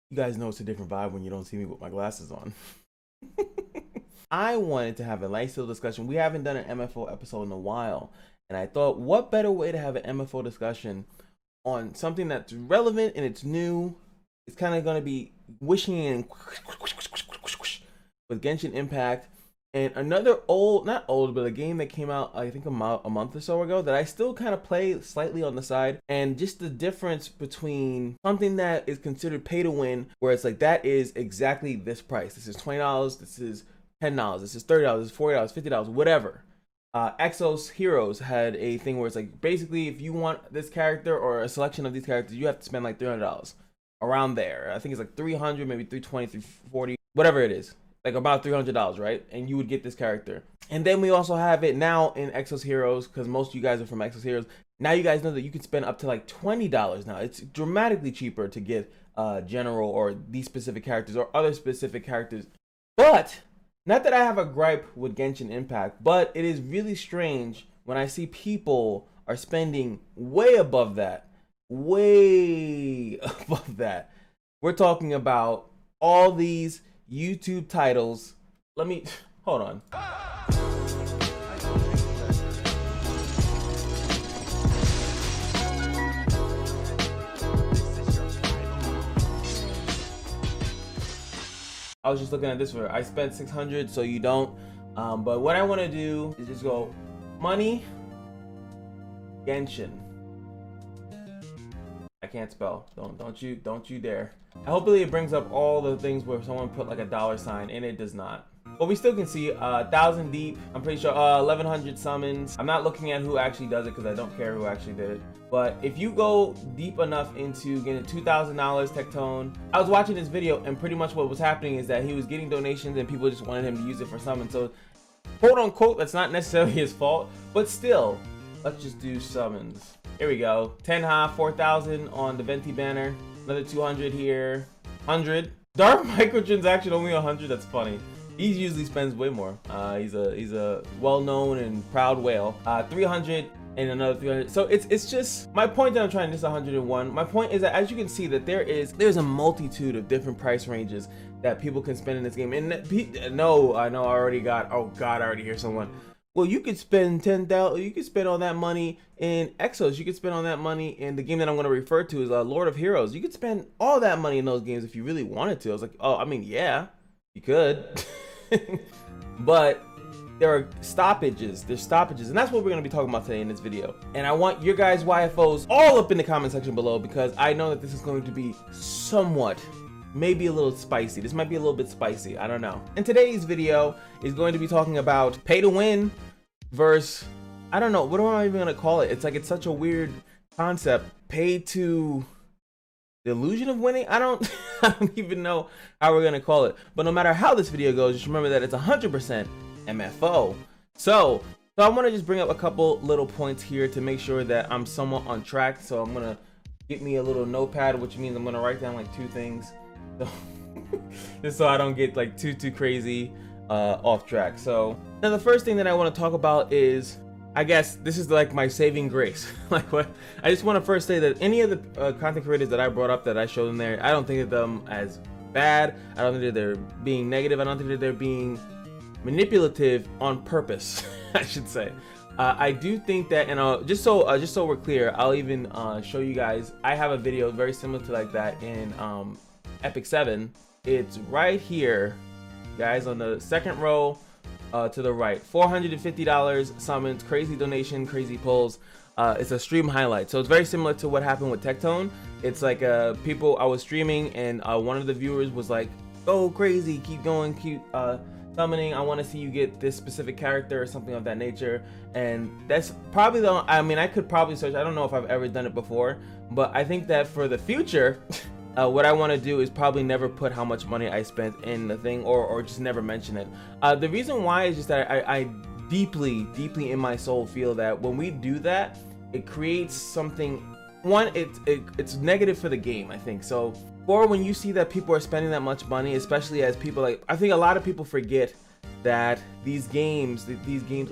You guys know it's a different vibe when you don't see me with my glasses on. I wanted to have a nice little discussion. We haven't done an M.F.O episode in a while, and I thought, what better way to have an M.F.O discussion on something that's relevant and it's new. It's kind of going to be wishing in with Genshin Impact and another old, not old, but a game that came out I think a month or so ago that I still kind of play slightly on the side, and just the difference between something that is considered pay to win, where it's like that is exactly this price. This is $20, this is $10, this is $30, this is $40, $50, whatever. Exos Heroes had a thing where it's like basically if you want this character or a selection of these characters, you have to spend like $300 around there. I think it's like 300, maybe 320, 340, whatever it is, like about $300, right? And you would get this character. And then we also have it now in Exos Heroes, because most of you guys are from Exos Heroes. Now you guys know that you can spend up to like $20 now. It's dramatically cheaper to get general or these specific characters or other specific characters. But not that I have a gripe with Genshin Impact, but it is really strange when I see people are spending way above that. Way above that. We're talking about all these YouTube titles. Let me, hold on. I was just looking at this for, I spent 600, so you don't. But what I want to do is just go money, Genshin. I can't spell. Don't you dare. Hopefully it brings up all the things where someone put like a $sign, and it does not. But we still can see 1,000 deep. I'm pretty sure 1,100 summons. I'm not looking at who actually does it because I don't care who actually did it. But if you go deep enough into getting $2,000 Tectone, I was watching this video and pretty much what was happening is that he was getting donations and people just wanted him to use it for summons. So quote unquote, that's not necessarily his fault, but still, let's just do summons. Here we go. 10 ha, 4,000 on the Venti banner. Another 200 here. 100. Dark microtransaction only 100. That's funny. He usually spends way more. He's a well-known and proud whale. 300 and another 300. So it's just my point that I'm trying. This 101. My point is that as you can see that there's a multitude of different price ranges that people can spend in this game. And no, I know I already got. Oh God, I already hear someone. Well, you could spend 10,000. You could spend all that money in Exos. You could spend all that money in the game that I'm going to refer to as Lord of Heroes. You could spend all that money in those games if you really wanted to. I was like, oh, I mean, yeah, you could. But there are stoppages. There's stoppages, and that's what we're going to be talking about today in this video. And I want your guys' YFOs all up in the comment section below, because I know that this is going to be somewhat, maybe a little spicy. This might be a little bit spicy. I don't know. And today's video is going to be talking about pay to win versus, I don't know, what am I even going to call it? It's like, it's such a weird concept. Pay to the illusion of winning. I don't even know how we're gonna call it, but no matter how this video goes, just remember that it's 100% M.F.O. So I want to just bring up a couple little points here to make sure that I'm somewhat on track. So I'm gonna get me a little notepad, which means I'm gonna write down like 2 things, so just so I don't get like too crazy off track. So now the first thing that I want to talk about is, I guess this is like my saving grace. Like, what I just want to first say that any of the content creators that I brought up, that I showed in there, I don't think of them as bad. I don't think that they're being negative. I don't think that they're being manipulative on purpose. I should say. I do think that, and just so we're clear, I'll even show you guys. I have a video very similar to like that in Ep.10. It's right here, guys, on the second row. To the right, $450 summons, crazy donation, crazy pulls. It's a stream highlight, so it's very similar to what happened with Tectone. It's like I was streaming, and one of the viewers was like, "Go crazy, keep going, keep summoning. I want to see you get this specific character or something of that nature." And that's probably the. I mean, I could probably search. I don't know if I've ever done it before, but I think that for the future. What I want to do is probably never put how much money I spent in the thing, or just never mention it. The reason why is just that I deeply in my soul feel that when we do that, it creates something. One, it's negative for the game, I think. So, or when you see that people are spending that much money, especially as people like, I think a lot of people forget that these games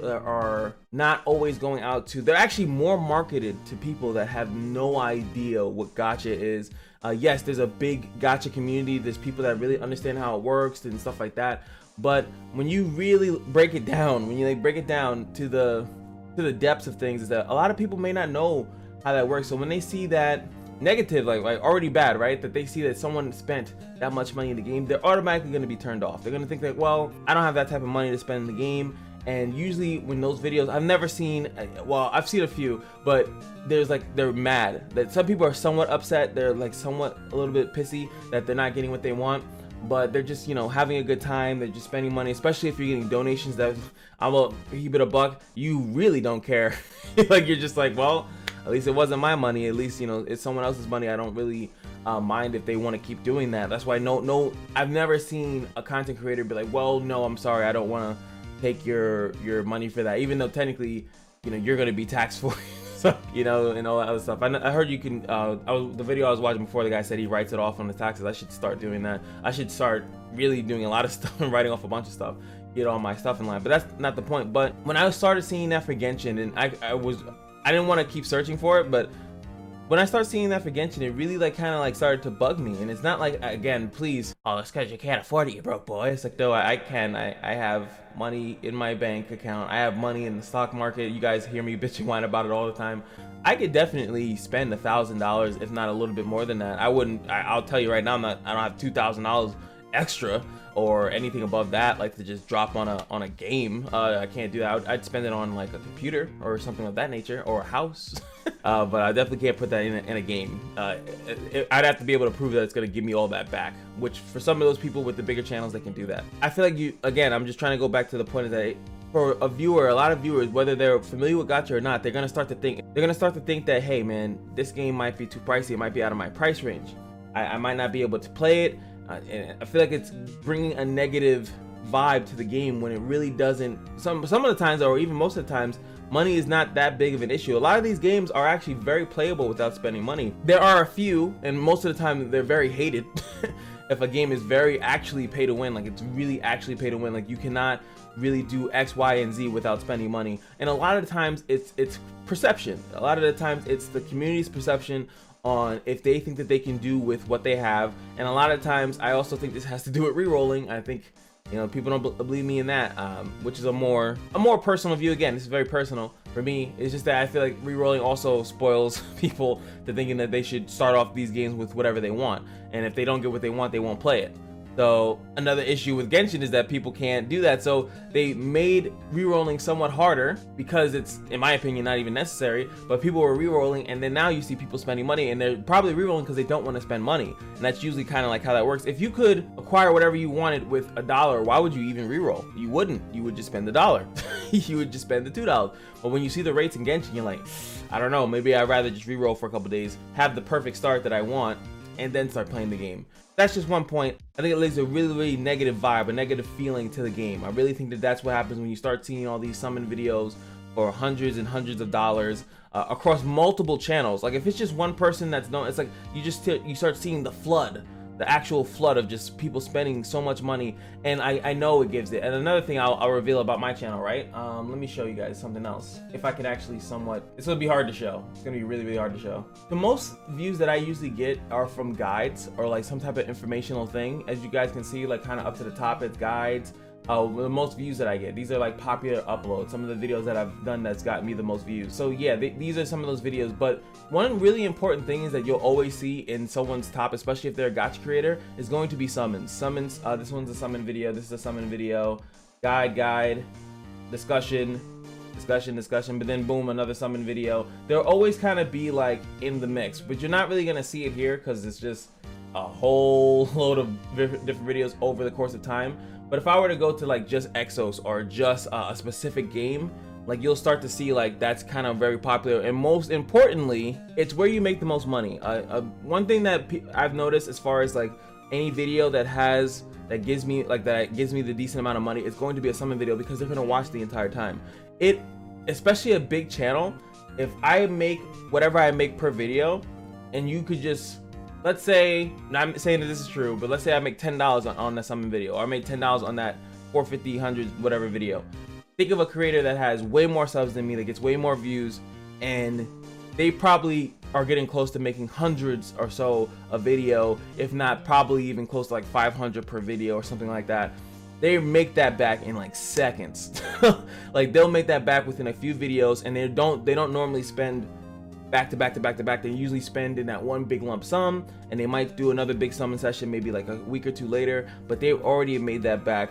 are not always going out to, they're actually more marketed to people that have no idea what gacha is, Yes, there's a big gacha community. There's people that really understand how it works and stuff like that. But when you really break it down, when you like break it down to the depths of things, is that a lot of people may not know how that works. So when they see that negative, like already bad, right, that they see that someone spent that much money in the game, they're automatically going to be turned off. They're going to think that, well, I don't have that type of money to spend in the game. And usually when those videos, I've never seen, well, I've seen a few, but there's like, they're mad that some people are somewhat upset. They're like somewhat a little bit pissy that they're not getting what they want, but they're just, you know, having a good time. They're just spending money, especially if you're getting donations that I'm a keep it a buck, you really don't care. Like, you're just like, well, at least it wasn't my money. At least, you know, it's someone else's money. I don't really mind if they want to keep doing that. That's why no, I've never seen a content creator be like, well, no, I'm sorry, I don't want to take your money for that, even though technically, you know, you're going to be taxed for it. So, you know, and all that other stuff. I heard you can, the video I was watching before, the guy said he writes it off on the taxes. I should start doing that. I should start really doing a lot of stuff and writing off a bunch of stuff, get all my stuff in line. But that's not the point. But when I started seeing that for Genshin, and I didn't want to keep searching for it, but when I started seeing that for Genshin, it really like kind of like started to bug me. And it's not like, again, please, oh, it's because you can't afford it, you broke boy. It's like, no, I can. I have money in my bank account. I have money in the stock market. You guys hear me bitch and whine about it all the time. I could definitely spend $1,000, if not a little bit more than that. I'll tell you right now, I don't have $2,000 extra or anything above that, like to just drop on a game. I can't do that. I'd spend it on like a computer or something of that nature, or a house. But I definitely can't put that in a game. I'd have to be able to prove that it's gonna give me all that back, which for some of those people with the bigger channels, they can do that. I feel like again, I'm just trying to go back to the point that for a viewer, a lot of viewers, whether they're familiar with gacha or not, they're gonna start to think that, hey man, this game might be too pricey. It might be out of my price range. I might not be able to play it. And I feel like it's bringing a negative vibe to the game when it really doesn't. Some of the times, or even most of the times, money is not that big of an issue. A lot of these games are actually very playable without spending money. There are a few, and most of the time they're very hated. If a game is very actually pay to win, like it's really actually pay to win, like you cannot really do X, Y, and Z without spending money. And a lot of the times it's perception. A lot of the times it's the community's perception on if they think that they can do with what they have. And a lot of times I also think this has to do with re-rolling. I think, you know, people don't believe me in that, which is a more personal view. Again, this is very personal for me. It's just that I feel like re-rolling also spoils people to thinking that they should start off these games with whatever they want, and if they don't get what they want, they won't play it. So another issue with Genshin is that people can't do that. So they made re-rolling somewhat harder because it's, in my opinion, not even necessary, but people were re-rolling, and then now you see people spending money, and they're probably re-rolling because they don't want to spend money. And that's usually kind of like how that works. If you could acquire whatever you wanted with $1, why would you even re-roll? You wouldn't. You would just spend the $1. You would just spend the $2. But when you see the rates in Genshin, you're like, I don't know, maybe I'd rather just re-roll for a couple days, have the perfect start that I want, and then start playing the game. That's just one point. I think it leaves a really, really negative vibe, a negative feeling to the game. I really think that that's what happens when you start seeing all these summon videos for hundreds and hundreds of dollars across multiple channels. Like if it's just one person that's known, it's like you start seeing the actual flood of just people spending so much money, and I know it gives it. And another thing I'll reveal about my channel, right? Let me show you guys something else. If I could actually somewhat, it's gonna be hard to show. It's gonna be really, really hard to show. The most views that I usually get are from guides or like some type of informational thing. As you guys can see, like kind of up to the top, it's guides. The most views that I get, these are like popular uploads, some of the videos that I've done that's got me the most views. So yeah, these are some of those videos. But one really important thing is that you'll always see in someone's top, especially if they're a gacha creator, is going to be summons. This one's a summon video, this is a summon video, guide, discussion, but then boom, another summon video. They'll always kind of be like in the mix, but you're not really gonna see it here because it's just a whole load of different videos over the course of time. But if I were to go to like just Exos or just a specific game, like you'll start to see like that's kind of very popular. And most importantly, it's where you make the most money. One thing that I've noticed as far as like any video that gives me the decent amount of money, it's going to be a summon video because they're gonna watch the entire time. Especially a big channel, if I make whatever I make per video, and you could just, let's say, I'm saying that this is true, but let's say I make $10 on that summon video, or I make $10 on that 450, 100, whatever video. Think of a creator that has way more subs than me, that gets way more views, and they probably are getting close to making hundreds or so a video, if not probably even close to like 500 per video or something like that. They make that back in like seconds. Like they'll make that back within a few videos, and they don't normally spend back to back to back to back. They usually spend in that one big lump sum, and they might do another big summon session maybe like a week or two later, but they already made that back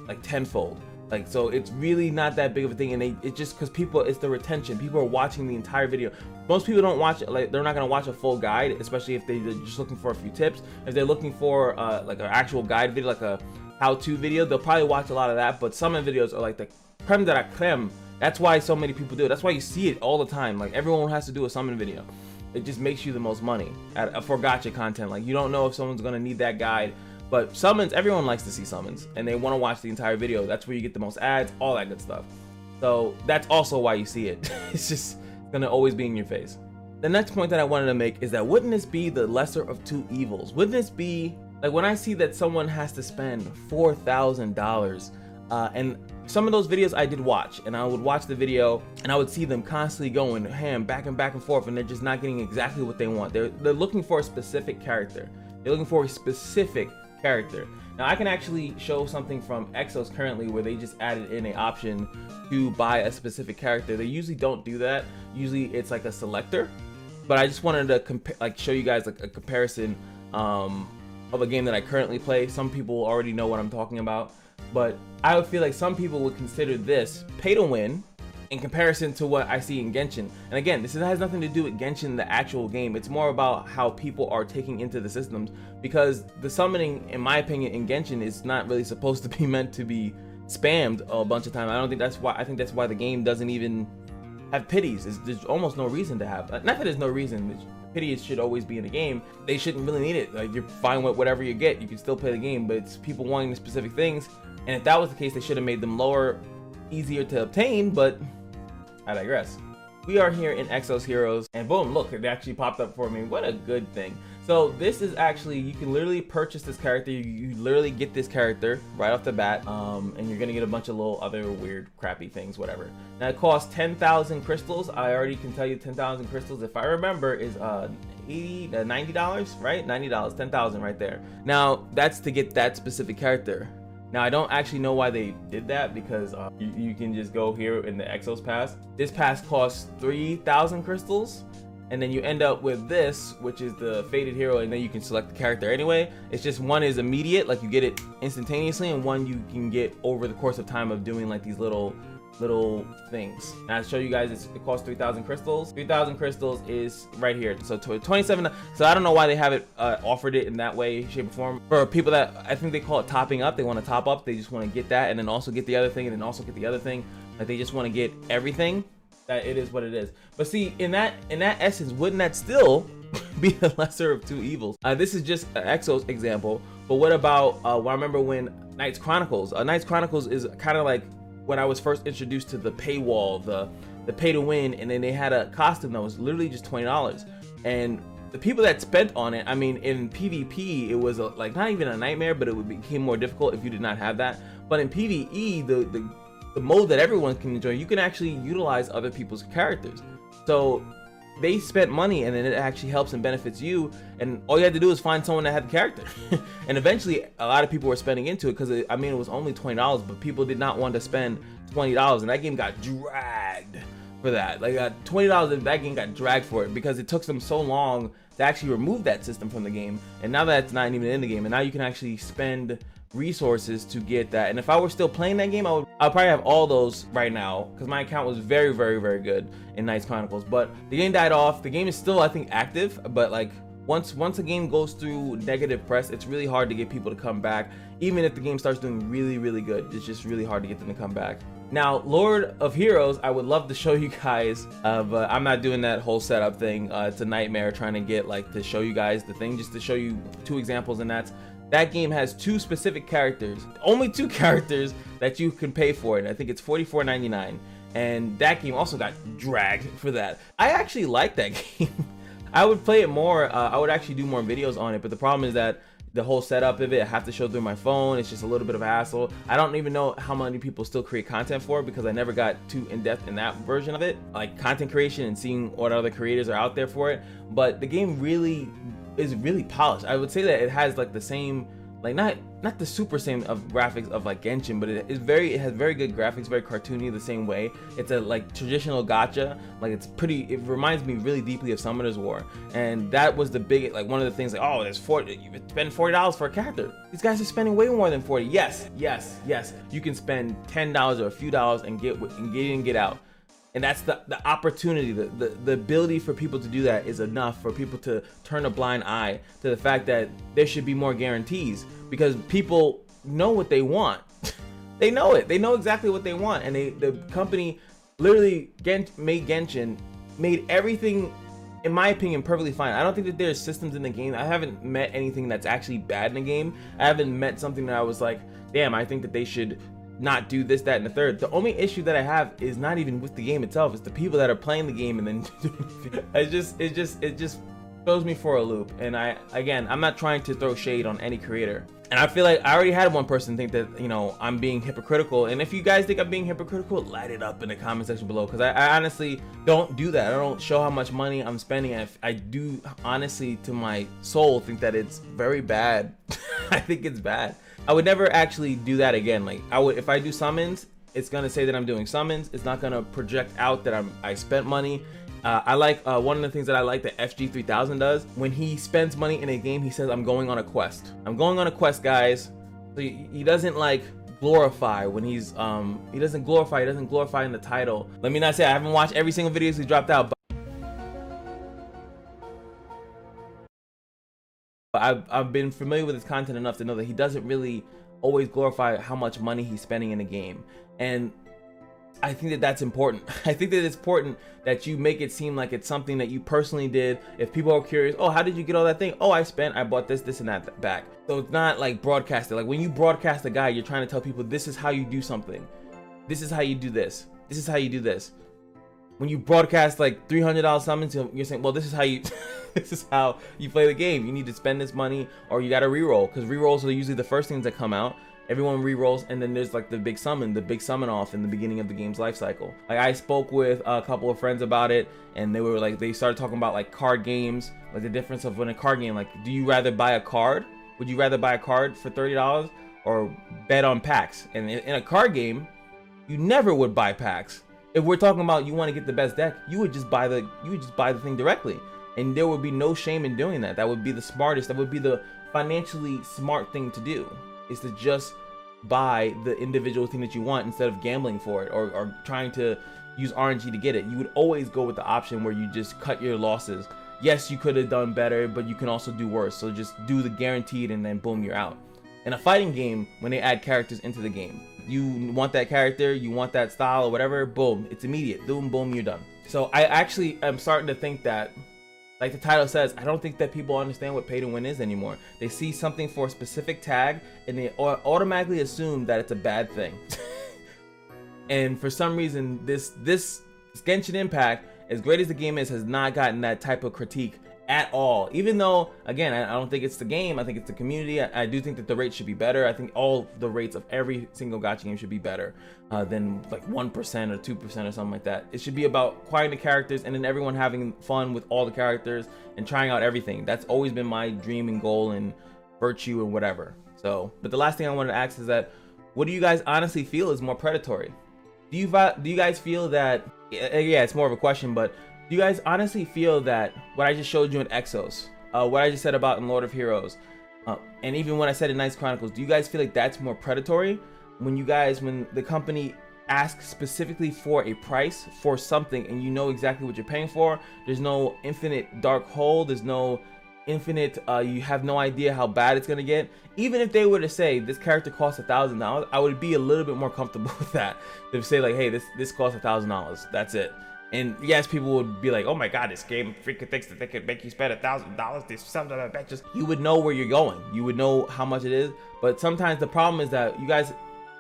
like tenfold. Like, so it's really not that big of a thing, and it's just because people, it's the retention. People are watching the entire video. Most people don't watch, like, they're not gonna watch a full guide, especially if they're just looking for a few tips. If they're looking for like an actual guide video, like a how-to video, they'll probably watch a lot of that. But summon videos are like the creme de la creme. That's why so many people do it. That's why you see it all the time. Like, everyone has to do a summon video. It just makes you the most money for gotcha content. Like, you don't know if someone's gonna need that guide. But summons, everyone likes to see summons, and they want to watch the entire video. That's where you get the most ads, all that good stuff. So that's also why you see it. It's just gonna always be in your face. The next point that I wanted to make is that wouldn't this be the lesser of two evils? Wouldn't this be, like, when I see that someone has to spend $4,000, and some of those videos I did watch, and I would watch the video and I would see them constantly going ham back and forth, and they're just not getting exactly what they want. They're looking for a specific character. They're looking for a specific character. Now I can actually show something from Exos currently where they just added in an option to buy a specific character. They usually don't do that. Usually it's like a selector, but I just wanted to show you guys like a comparison of a game that I currently play. Some people already know what I'm talking about, but I would feel like some people would consider this pay to win in comparison to what I see in Genshin. And again, this has nothing to do with Genshin, the actual game. It's more about how people are taking into the systems, because the summoning, in my opinion, in Genshin is not really supposed to be meant to be spammed a bunch of times. I don't think that's why. I think that's why the game doesn't even have pities. There's almost no reason to have. Not that there's no reason. Pities should always be in the game. They shouldn't really need it. Like, you're fine with whatever you get. You can still play the game, but it's people wanting the specific things. And if that was the case, they should have made them lower, easier to obtain, but I digress. We are here in Exos Heroes, and boom, look, it actually popped up for me. What a good thing. So this is actually, you can literally purchase this character. You literally get this character right off the bat, and you're gonna get a bunch of little other weird, crappy things, whatever. Now it costs 10,000 crystals. I already can tell you 10,000 crystals, if I remember, is $90, right? $90, 10,000 right there. Now that's to get that specific character. Now, I don't actually know why they did that, because you can just go here in the Exos pass. This pass costs 3,000 crystals, and then you end up with this, which is the Faded Hero, and then you can select the character anyway. It's just one is immediate, like you get it instantaneously, and one you can get over the course of time of doing like these little things. Now I'll show you guys, it costs 3,000 crystals. 3,000 crystals is right here. So 27. So I don't know why they have it offered it in that way, shape, or form. For people that, I think they call it topping up. They want to top up. They just want to get that, and then also get the other thing, and then also get the other thing. Like, they just want to get everything. That it is what it is. But see, in that essence, wouldn't that still be the lesser of two evils? This is just an Exos example. But what about I remember when Knights Chronicles? Knights Chronicles is kind of like when I was first introduced to the paywall, the pay to win, and then they had a costume that was literally just $20. And the people that spent on it, I mean, in PvP, it was like not even a nightmare, but it became more difficult if you did not have that. But in PvE, the mode that everyone can enjoy, you can actually utilize other people's characters. So they spent money, and then it actually helps and benefits you, and all you had to do is find someone that had the character. And eventually a lot of people were spending into it, because I mean, it was only $20, but people did not want to spend $20, and that game got dragged for that. Like, $20, that game got dragged for it, because it took them so long to actually remove that system from the game, and now that it's not even in the game, and now you can actually spend resources to get that. And if I were still playing that game, I'd probably have all those right now, because my account was very, very, very good in Knights Chronicles. But the game died off. The game is still, I think, active, but like once a game goes through negative press, it's really hard to get people to come back. Even if the game starts doing really, really good, it's just really hard to get them to come back. Now, Lord of Heroes, I would love to show you guys, but I'm not doing that whole setup thing. It's a nightmare trying to get to show you guys the thing, just to show you two examples, and that game has two specific characters, only two characters that you can pay for it. I think it's $44.99, and that game also got dragged for that. I actually like that game. I would play it more. I would actually do more videos on it, but the problem is that the whole setup of it. I have to show through my phone. It's just a little bit of a hassle. I don't even know how many people still create content for it, because I never got too in depth in that version of it, like content creation and seeing what other creators are out there for it. But the game really is really polished. I would say that it has like the same, like not the super same of graphics of like Genshin, but it has very good graphics, very cartoony the same way. It's a like traditional gacha, like it reminds me really deeply of Summoner's War. And that was the big, like one of the things, like, oh, there's you spend $40 for a character. These guys are spending way more than 40. Yes, you can spend $10 or a few dollars and get in and get out. And that's the opportunity, the ability for people to do that is enough for people to turn a blind eye to the fact that there should be more guarantees, because people know what they want. They know it. They know exactly what they want. And the company literally made Genshin, made everything, in my opinion, perfectly fine. I don't think that there's systems in the game. I haven't met anything that's actually bad in the game. I haven't met something that I was like, damn, I think that they should not do this, that, and the third. The only issue that I have is not even with the game itself. It's the people that are playing the game and then it just throws me for a loop. And I'm not trying to throw shade on any creator. And I feel like I already had one person think that, you know, I'm being hypocritical. And if you guys think I'm being hypocritical, light it up in the comment section below, because I honestly don't do that. I don't show how much money I'm spending. I do honestly, to my soul, think that it's very bad. I think it's bad. I would never actually do that again. Like, if I do summons, it's gonna say that I'm doing summons. It's not gonna project out that I spent money. I like one of the things that I like that FG3000 does. When he spends money in a game, he says, I'm going on a quest. I'm going on a quest, guys. So he doesn't like glorify when he's he doesn't glorify in the title. Let me not say I haven't watched every single video he dropped out, but I've been familiar with his content enough to know that he doesn't really always glorify how much money he's spending in a game. And I think that that's important. I think that it's important that you make it seem like it's something that you personally did. If people are curious, oh, how did you get all that thing? Oh, I bought this and that back. So it's not like broadcasted. Like when you broadcast a guy, you're trying to tell people this is how you do something. This is how you do this. This is how you do this. When you broadcast like $300 summons, you're saying, well, this is how you this is how you play the game. You need to spend this money, or you got to reroll, because rerolls are usually the first things that come out. Everyone rerolls, and then there's like the big summon off in the beginning of the game's life cycle. Like I spoke with a couple of friends about it, and they started talking about like card games, like the difference of when a card game, like, do you rather buy a card? Would you rather buy a card for $30 or bet on packs? And in a card game, you never would buy packs. If we're talking about you want to get the best deck, you would just buy the thing directly, and there would be no shame in doing that. That would be the smartest. That would be the financially smart thing to do, is to just buy the individual thing that you want instead of gambling for it or trying to use RNG to get it. You would always go with the option where you just cut your losses. Yes, you could have done better, but you can also do worse. So just do the guaranteed, and then boom, you're out. In a fighting game, when they add characters into the game, you want that character, you want that style or whatever, boom, it's immediate. Boom, boom, you're done. So I actually am starting to think that, like the title says, I don't think that people understand what pay to win is anymore. They see something for a specific tag and they automatically assume that it's a bad thing. And for some reason, this Genshin Impact, as great as the game is, has not gotten that type of critique at all. Even though, again, I don't think it's the game, I think it's the community. I do think that the rates should be better. I think all the rates of every single gacha game should be better than like 1% or 2% or something like that. It should be about acquiring the characters and then everyone having fun with all the characters and trying out everything. That's always been my dream and goal and virtue and whatever. So, but the last thing I wanted to ask is that, what do you guys honestly feel is more predatory? Do you guys feel that, yeah, it's more of a question, but do you guys honestly feel that what I just showed you in Exos, what I just said about in Lord of Heroes, and even what I said in Knights Chronicles, do you guys feel like that's more predatory? When the company asks specifically for a price for something and you know exactly what you're paying for, there's no infinite dark hole, there's no infinite, you have no idea how bad it's gonna get. Even if they were to say this character costs $1,000, I would be a little bit more comfortable with that. They would say like, hey, this costs $1,000, that's it. And yes, people would be like, oh my god, this game freaking thinks that they could make you spend $1,000. These sums of bitches. You would know where you're going. You would know how much it is. But sometimes the problem is that you guys,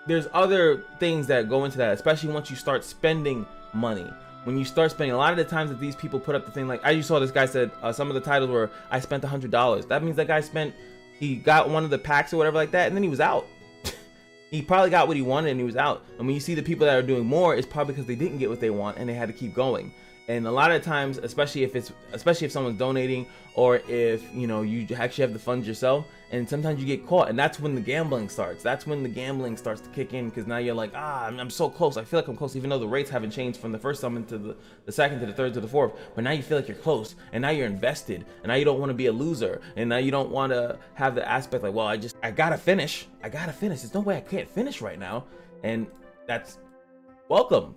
there's other things that go into that, especially once you start spending money. When you start spending, a lot of the times that these people put up the thing, like I just saw this guy said, some of the titles were, I spent $100. That means that guy he got one of the packs or whatever like that, and then he was out. He probably got what he wanted and he was out. And when you see the people that are doing more, it's probably because they didn't get what they want and they had to keep going. And a lot of times, especially if someone's donating, or if you actually have the funds yourself, and sometimes you get caught, and that's when the gambling starts. That's when the gambling starts to kick in, because now you're like, I'm so close. I feel like I'm close, even though the rates haven't changed from the first summon to the second to the third to the fourth. But now you feel like you're close, and now you're invested, and now you don't want to be a loser, and now you don't want to have the aspect like, well, I gotta finish. There's no way I can't finish right now, and that's welcome.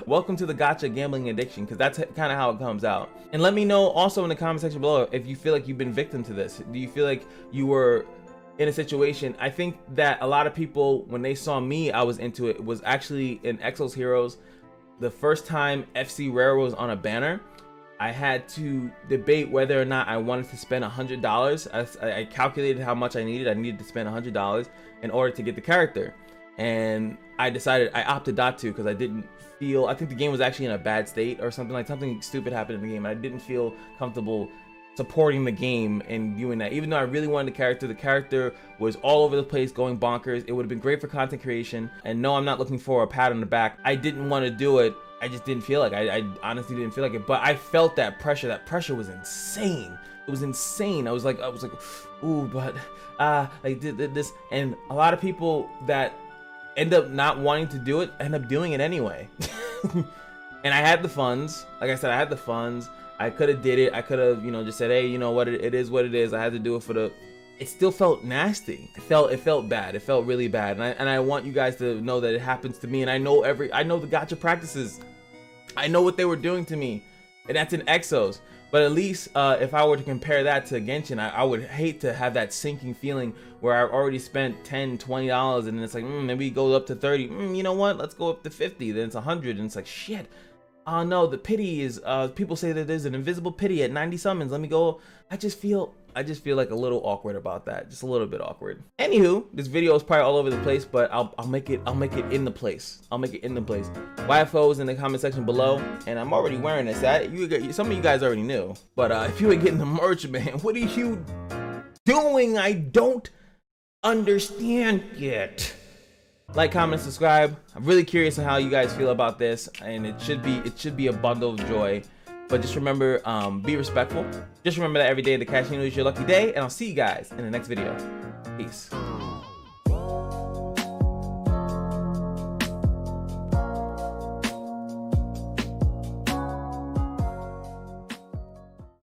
Welcome to the gotcha gambling addiction, because that's kind of how it comes out. And let me know also in the comment section below if you feel like you've been victim to this. Do you feel like you were in a situation? I think that a lot of people, when they saw me, I was into it, was actually in Exos Heroes. The first time FC Rare was on a banner, I had to debate whether or not I wanted to spend $100. I calculated how much I needed to spend $100 in order to get the character. And I opted not to, because I think the game was actually in a bad state or something stupid happened in the game, and I didn't feel comfortable supporting the game and doing that. Even though I really wanted the character was all over the place, going bonkers. It would have been great for content creation. And no, I'm not looking for a pat on the back. I didn't want to do it. I just didn't feel like I honestly didn't feel like it. But I felt that pressure. That pressure was insane. It was insane. I was like, ooh, but I did this. And a lot of people that end up not wanting to do it end up doing it anyway. And I had the funds. Like I said, I had the funds. I could have did it. I could have, just said, hey, you know what, it is what it is. I had to do it for the. It still felt nasty. It felt bad. It felt really bad. And I want you guys to know that it happens to me. And I know the gotcha practices. I know what they were doing to me, and that's in Exos. But at least if I were to compare that to Genshin, I would hate to have that sinking feeling where I've already spent $10, $20, and then it's like, maybe it goes up to 30. You know what? Let's go up to 50. Then it's 100, and it's like, shit. Oh no, the pity is, people say that there's an invisible pity at 90 summons. Let me go. I just feel like a little awkward about that. Just a little bit awkward. Anywho, this video is probably all over the place, but I'll make it in the place. I'll make it in the place. M.F.O is in the comment section below, and I'm already wearing this. Some of you guys already knew, but if you ain't getting the merch, man, what are you doing? I don't understand yet. Like, comment, subscribe. I'm really curious on how you guys feel about this, and it should be a bundle of joy. But just remember, be respectful. Just remember that every day the Kashino is your lucky day, and I'll see you guys in the next video. Peace.